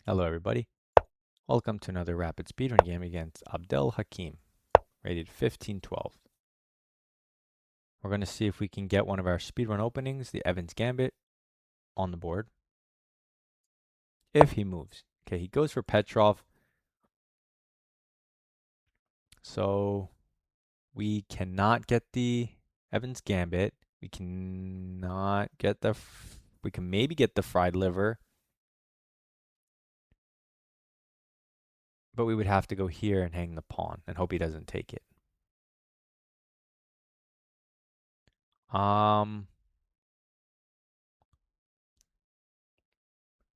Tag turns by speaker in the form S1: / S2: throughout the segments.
S1: Hello everybody, welcome to another rapid speedrun game against Abdel Hakim, rated 1512. We're going to see if we can get one of our speedrun openings, the Evans Gambit, on the board. If he moves. Okay, he goes for Petroff. So we cannot get the Evans Gambit. We cannot get the, we can maybe get the fried liver. But we would have to go here and hang the pawn and hope he doesn't take it.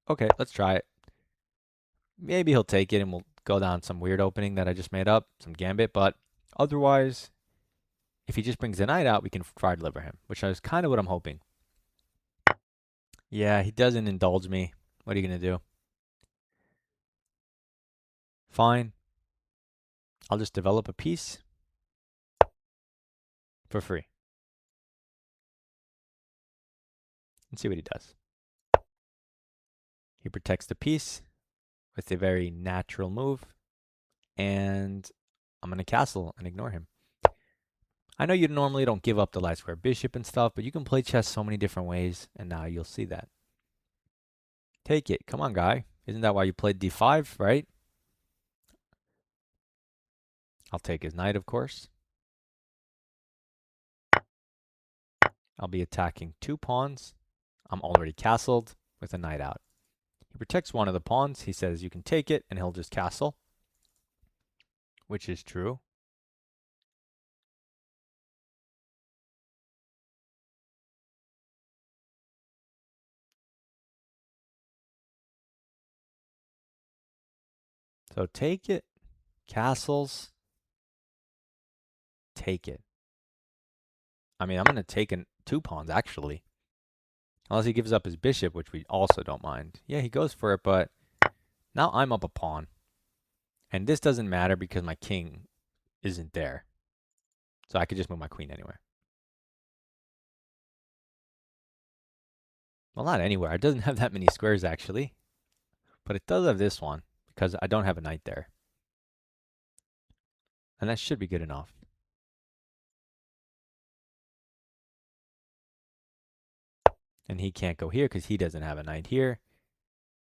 S1: Okay, let's try it. Maybe he'll take it and we'll go down some weird opening that I just made up, some Gambit, but otherwise, if he just brings the knight out, we can try to deliver him, which is kind of what I'm hoping. Yeah, he doesn't indulge me. What are you going to do? Fine. I'll just develop a piece for free. And see what he does. He protects the piece with a very natural move, and I'm going to castle and ignore him. I know you normally don't give up the light square bishop and stuff, but you can play chess so many different ways, and now you'll see that. Take it. Come on, guy. Isn't that why you played d5, right? I'll take his knight, of course. I'll be attacking 2 pawns. I'm already castled with a knight out. He protects one of the pawns. He says you can take it, and he'll just castle, which is true. So take it, castles, take it. I mean, I'm going to take 2 pawns, actually. Unless he gives up his bishop, which we also don't mind. Yeah, he goes for it, but now I'm up a pawn. And this doesn't matter because my king isn't there. So I could just move my queen anywhere. Well, not anywhere. It doesn't have that many squares, actually. But it does have this one because I don't have a knight there. And that should be good enough. And he can't go here because he doesn't have a knight here.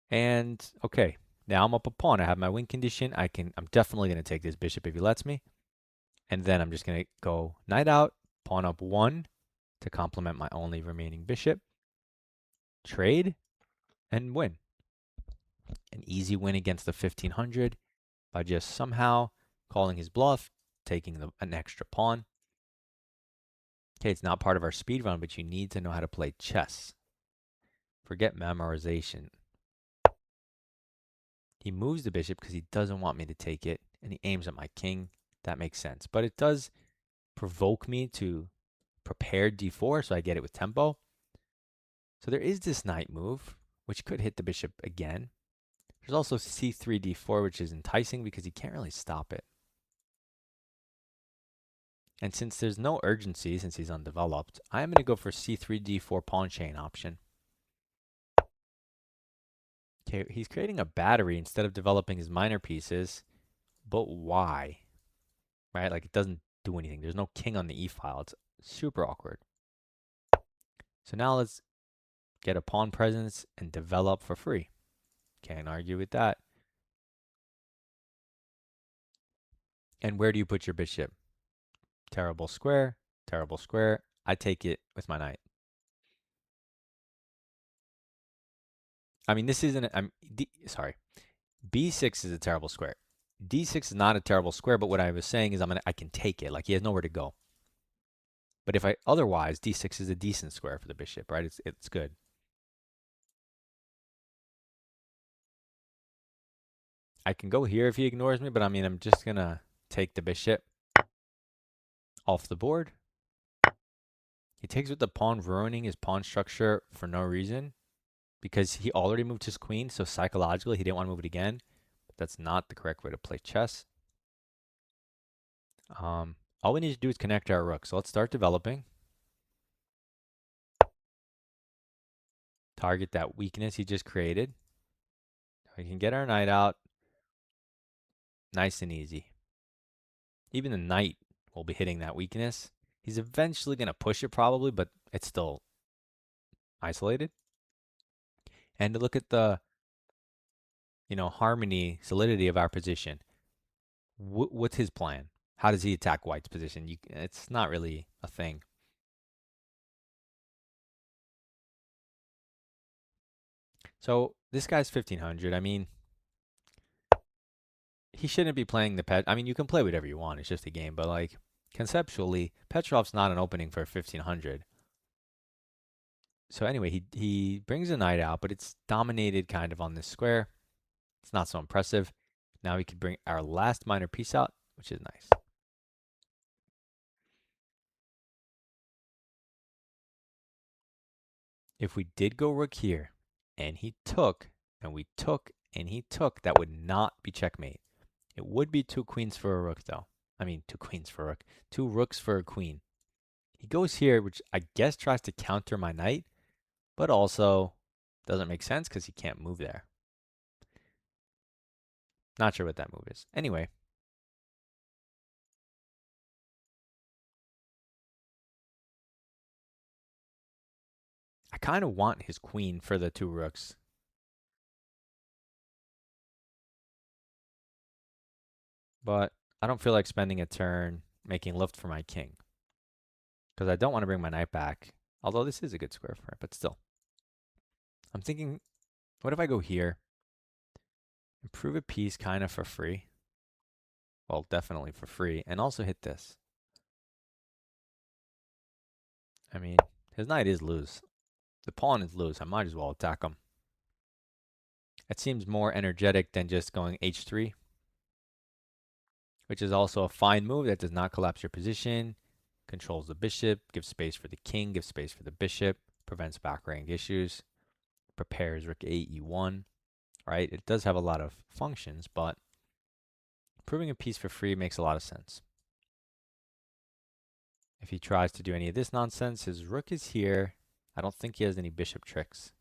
S1: And okay, now I'm up a pawn. I have my win condition. I'm definitely going to take this bishop if he lets me. And then I'm just going to go knight out, pawn up 1 to complement my only remaining bishop. Trade and win. An easy win against the 1500 by just somehow calling his bluff, taking an extra pawn. Okay, it's not part of our speed run, but you need to know how to play chess. Forget memorization. He moves the bishop because he doesn't want me to take it, and he aims at my king. That makes sense. But it does provoke me to prepare d4, so I get it with tempo. So there is this knight move, which could hit the bishop again. There's also c3, d4, which is enticing because he can't really stop it. And since there's no urgency, since he's undeveloped, I'm going to go for c3, d4 pawn chain option. Okay, he's creating a battery instead of developing his minor pieces. But why? Right? Like, it doesn't do anything. There's no king on the e file. It's super awkward. So now let's get a pawn presence and develop for free. Can't argue with that. And where do you put your bishop? Terrible square, terrible square. I take it with my knight. I mean, this isn't, sorry. B6 is a terrible square. D6 is not a terrible square, but what I was saying is I can take it. Like, he has nowhere to go. But if otherwise, D6 is a decent square for the bishop, right? It's good. I can go here if he ignores me, but I mean, I'm just going to take the bishop off the board. He takes with the pawn, ruining his pawn structure for no reason because he already moved his queen, so psychologically he didn't want to move it again. But that's not the correct way to play chess. All we need to do is connect our rook. So let's start developing. Target that weakness he just created. We can get our knight out nice and easy. Even the knight will be hitting that weakness. He's eventually going to push it probably, but it's still isolated. And to look at the, harmony, solidity of our position. What's his plan? How does he attack white's position? It's not really a thing. So this guy's 1500. I mean, he shouldn't be playing the pet. I mean, you can play whatever you want. It's just a game. But like conceptually, Petrov's not an opening for 1500. So anyway, he brings a knight out, but it's dominated kind of on this square. It's not so impressive. Now we could bring our last minor piece out, which is nice. If we did go rook here, and he took, and we took, and he took, that would not be checkmate. It would be 2 queens for a rook, though. I mean, 2 queens for a rook. 2 rooks for a queen. He goes here, which I guess tries to counter my knight, but also doesn't make sense because he can't move there. Not sure what that move is. Anyway. I kind of want his queen for the 2 rooks. But I don't feel like spending a turn making lift for my king. Because I don't want to bring my knight back. Although this is a good square for it, but still. I'm thinking, what if I go here? Improve a piece kind of for free. Well, definitely for free. And also hit this. I mean, his knight is loose. The pawn is loose. I might as well attack him. It seems more energetic than just going h3. Which is also a fine move that does not collapse your position. Controls the bishop. Gives space for the king. Gives space for the bishop. Prevents back rank issues. Prepares rook a e1. Right? It does have a lot of functions, but improving a piece for free makes a lot of sense. If he tries to do any of this nonsense, his rook is here. I don't think he has any bishop tricks.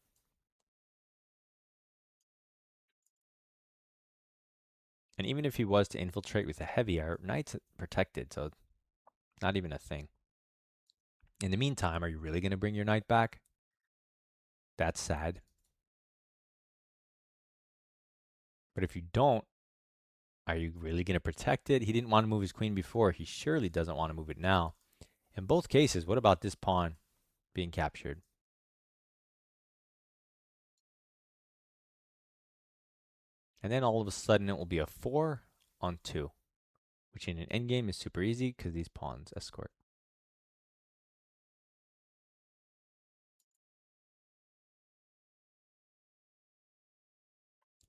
S1: And even if he was to infiltrate with a heavy, our knight's protected, so not even a thing. In the meantime, are you really going to bring your knight back? That's sad. But if you don't, are you really going to protect it? He didn't want to move his queen before. He surely doesn't want to move it now. In both cases, what about this pawn being captured? And then all of a sudden it will be a 4 on 2, which in an endgame is super easy because these pawns escort.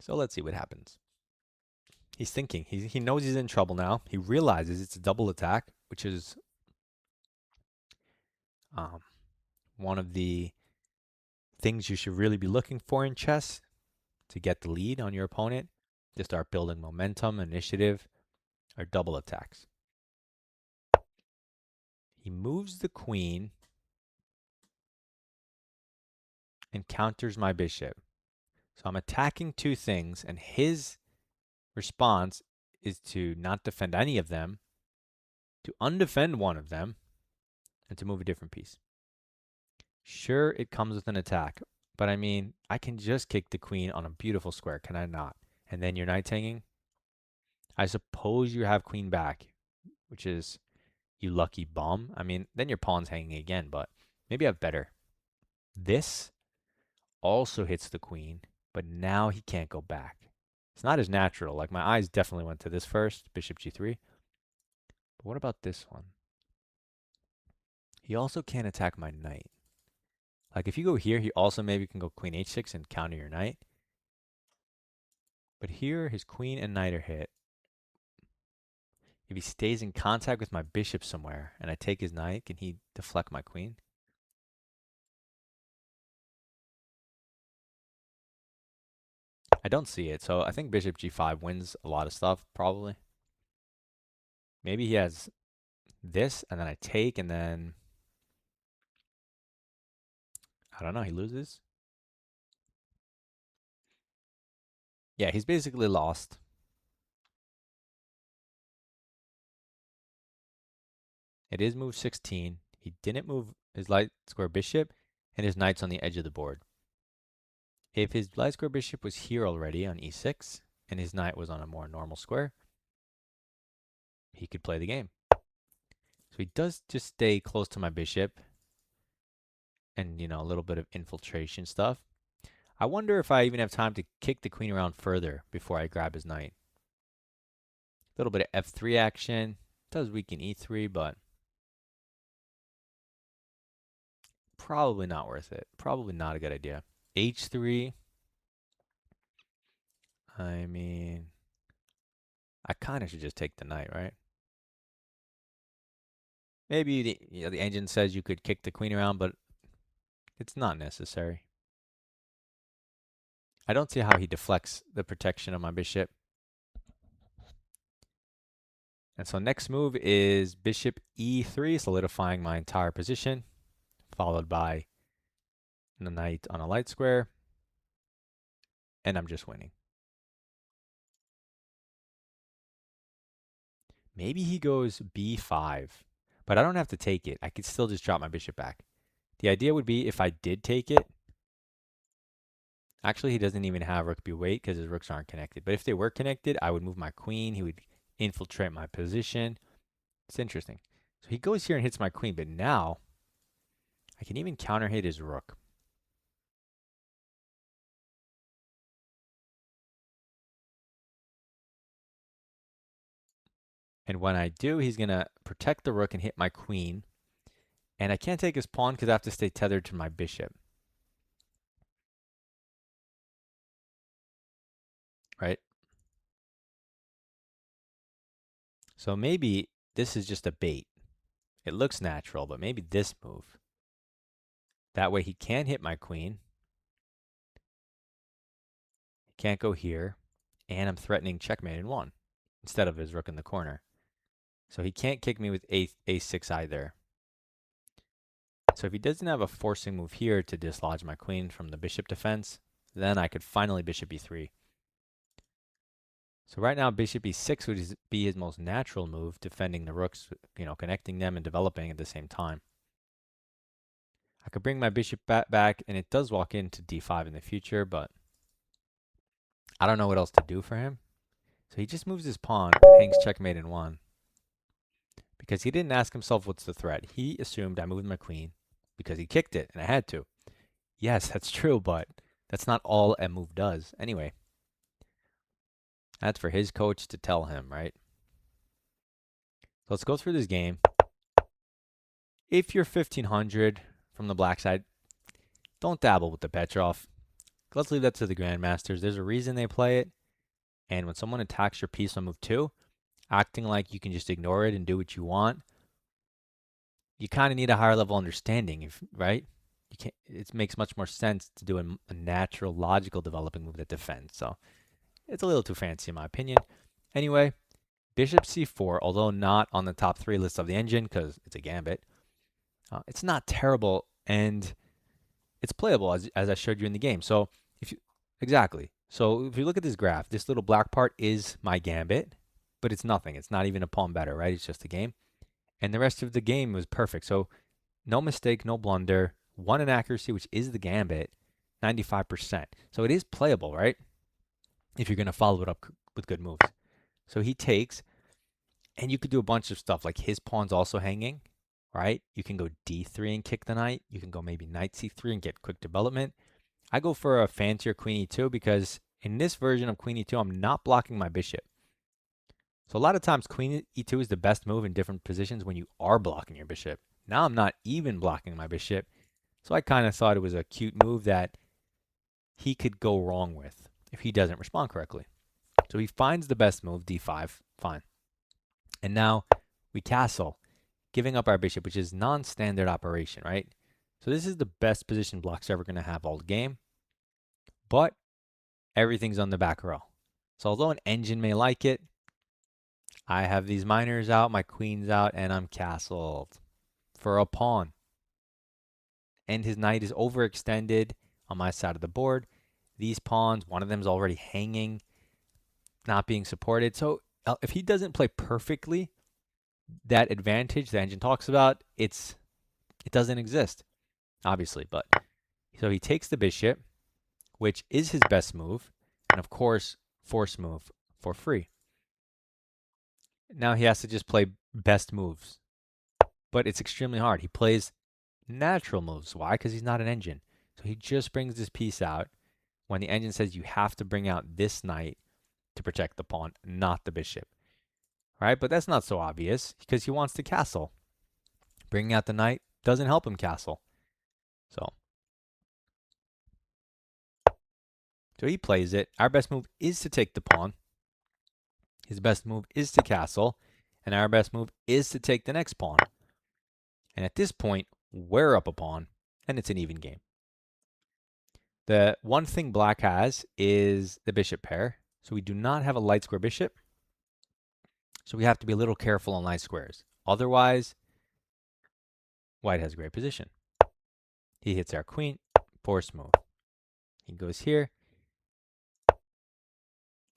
S1: So let's see what happens. He's thinking. He knows he's in trouble now. He realizes it's a double attack, which is one of the things you should really be looking for in chess to get the lead on your opponent, to start building momentum, initiative, or double attacks. He moves the queen and counters my bishop. So I'm attacking 2 things, and his response is to not defend any of them, to undefend one of them, and to move a different piece. Sure, it comes with an attack, but I mean, I can just kick the queen on a beautiful square, can I not? And then your knight's hanging. I suppose you have queen back, which is you lucky bum. I mean, then your pawn's hanging again, but maybe I have better. This also hits the queen, but now he can't go back. It's not as natural. Like my eyes definitely went to this first, bishop g3. But what about this one? He also can't attack my knight. Like if you go here, he also maybe can go queen h6 and counter your knight. But here, his queen and knight are hit. If he stays in contact with my bishop somewhere and I take his knight, can he deflect my queen? I don't see it, so I think bishop g5 wins a lot of stuff, probably. Maybe he has this, and then I take, and then I don't know, he loses. Yeah, he's basically lost. It is move 16. He didn't move his light square bishop, and his knight's on the edge of the board. If his light square bishop was here already on e6, and his knight was on a more normal square, he could play the game. So he does just stay close to my bishop, and, you know, a little bit of infiltration stuff. I wonder if I even have time to kick the queen around further before I grab his knight. A little bit of f3 action. Does weaken e3, but probably not worth it. Probably not a good idea. h3. I mean, I kind of should just take the knight, right? Maybe the engine says you could kick the queen around, but it's not necessary. I don't see how he deflects the protection of my bishop. And so next move is bishop e3, solidifying my entire position, followed by the knight on a light square, and I'm just winning. Maybe he goes b5, but I don't have to take it. I could still just drop my bishop back. The idea would be if I did take it, actually he doesn't even have rook b8 because his rooks aren't connected. But if they were connected, I would move my queen. He would infiltrate my position. It's interesting. So he goes here and hits my queen, but now I can even counter hit his rook. And when I do, he's going to protect the rook and hit my queen. And I can't take his pawn because I have to stay tethered to my bishop. Right? So maybe this is just a bait. It looks natural, but maybe this move. That way he can't hit my queen. He can't go here. And I'm threatening checkmate in one instead of his rook in the corner. So he can't kick me with a6 either. So if he doesn't have a forcing move here to dislodge my queen from the bishop defense, then I could finally bishop e3. So right now, bishop e6 would be his most natural move, defending the rooks, you know, connecting them and developing at the same time. I could bring my bishop back, and it does walk into d5 in the future, but I don't know what else to do for him. So he just moves his pawn and hangs checkmate in one. Because he didn't ask himself what's the threat. He assumed I moved my queen because he kicked it, and I had to. Yes, that's true, but that's not all a move does. Anyway, that's for his coach to tell him, right? So let's go through this game. If you're 1500 from the black side, don't dabble with the Petroff. Let's leave that to the grandmasters. There's a reason they play it. And when someone attacks your piece on move 2, acting like you can just ignore it and do what you want, you kind of need a higher level understanding, right? You can't. It makes much more sense to do a natural, logical developing move that defends. So it's a little too fancy in my opinion. Anyway, bishop c4, although not on the top 3 lists of the engine because it's a gambit, it's not terrible and it's playable as I showed you in the game. So exactly. So if you look at this graph, this little black part is my gambit, but it's nothing. It's not even a pawn better, right? It's just a game. And the rest of the game was perfect. So no mistake, no blunder, 1 inaccuracy, which is the gambit, 95%. So it is playable, right? If you're going to follow it up with good moves. So he takes, and you could do a bunch of stuff, like his pawn's also hanging, right? You can go d3 and kick the knight. You can go maybe knight c3 and get quick development. I go for a fancier queen e2 because in this version of queen e2, I'm not blocking my bishop. So a lot of times queen e2 is the best move in different positions when you are blocking your bishop. Now I'm not even blocking my bishop. So I kind of thought it was a cute move that he could go wrong with if he doesn't respond correctly. So he finds the best move, d5, fine. And now we castle, giving up our bishop, which is non-standard operation, right? So this is the best position Block's ever going to have all game. But everything's on the back row. So although an engine may like it, I have these minors out, my queen's out, and I'm castled for a pawn. And his knight is overextended on my side of the board. These pawns, one of them is already hanging. not being supported. So if he doesn't play perfectly, that advantage the engine talks about, it doesn't exist, obviously. But so he takes the bishop, which is his best move, and of course, force move for free. Now he has to just play best moves, but it's extremely hard. He plays natural moves. Why? Because he's not an engine. So he just brings this piece out when the engine says you have to bring out this knight to protect the pawn, not the bishop. Right? But that's not so obvious because he wants to castle. Bringing out the knight doesn't help him castle. So he plays it. Our best move is to take the pawn. His best move is to castle. And our best move is to take the next pawn. And at this point, we're up a pawn, and it's an even game. The one thing black has is the bishop pair. So we do not have a light square bishop. So we have to be a little careful on light squares. Otherwise, white has a great position. He hits our queen, force move. He goes here.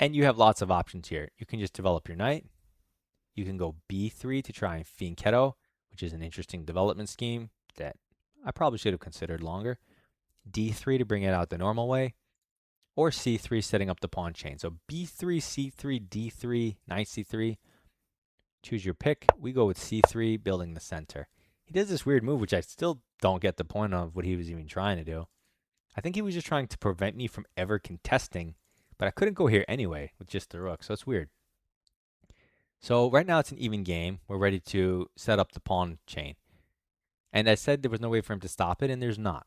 S1: And you have lots of options here. You can just develop your knight. You can go b3 to try and fianchetto, which is an interesting development scheme that I probably should have considered longer. d3 to bring it out the normal way, or c3 setting up the pawn chain. So b3, c3, d3, knight c3. Choose your pick. We go with c3, building the center. He does this weird move, which I still don't get the point of what he was even trying to do. I think he was just trying to prevent me from ever contesting, but I couldn't go here anyway with just the rook, so it's weird. So right now it's an even game. We're ready to set up the pawn chain. And I said there was no way for him to stop it, and there's not.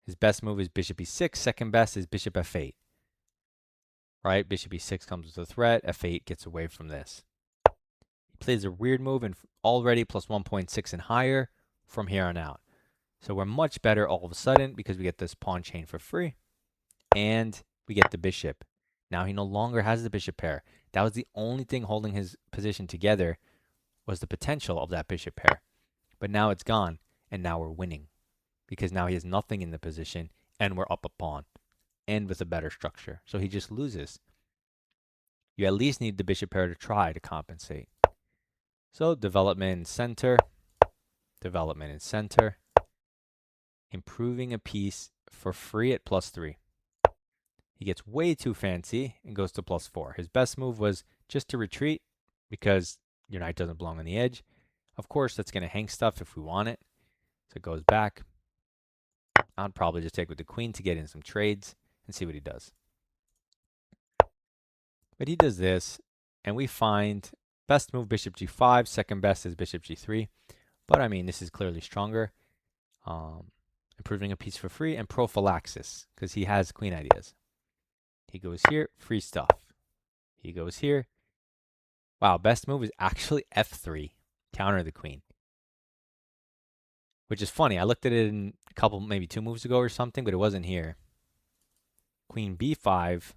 S1: His best move is bishop e6. Second best is bishop f8. Right? Bishop e6 comes with a threat. f8 gets away from this. He plays a weird move and already plus 1.6 and higher from here on out. So we're much better all of a sudden because we get this pawn chain for free. And we get the bishop. Now he no longer has the bishop pair. That was the only thing holding his position together, was the potential of that bishop pair. But now it's gone, and now we're winning. Because now he has nothing in the position, and we're up a pawn. And with a better structure. So he just loses. You at least need the bishop pair to try to compensate. So development in center. Development in center. Improving a piece for free at +3. He gets way too fancy and goes to +4. His best move was just to retreat because your knight doesn't belong on the edge. Of course, that's going to hang stuff if we want it. So it goes back. I'll probably just take with the queen to get in some trades and see what he does. But he does this, and we find best move bishop g5. Second best is bishop g3. But I mean, this is clearly stronger. Improving a piece for free and prophylaxis because he has queen ideas. He goes here, free stuff. He goes here. Wow, best move is actually f3, counter the queen. Which is funny. I looked at it in a couple, maybe 2 moves ago or something, but it wasn't here. Queen b5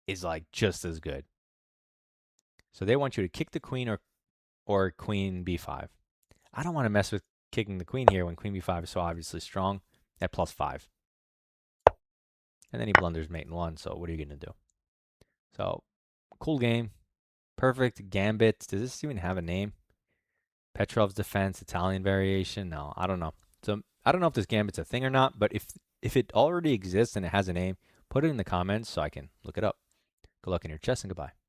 S1: is like just as good. So they want you to kick the queen or queen b5. I don't want to mess with kicking the queen here when queen b5 is so obviously strong at +5. And then he blunders mate in 1, so what are you going to do? So, cool game. Perfect Gambit. Does this even have a name? Petrov's defense, Italian variation? No, I don't know. So, I don't know if this Gambit's a thing or not, but if it already exists and it has a name, put it in the comments so I can look it up. Good luck in your chess and goodbye.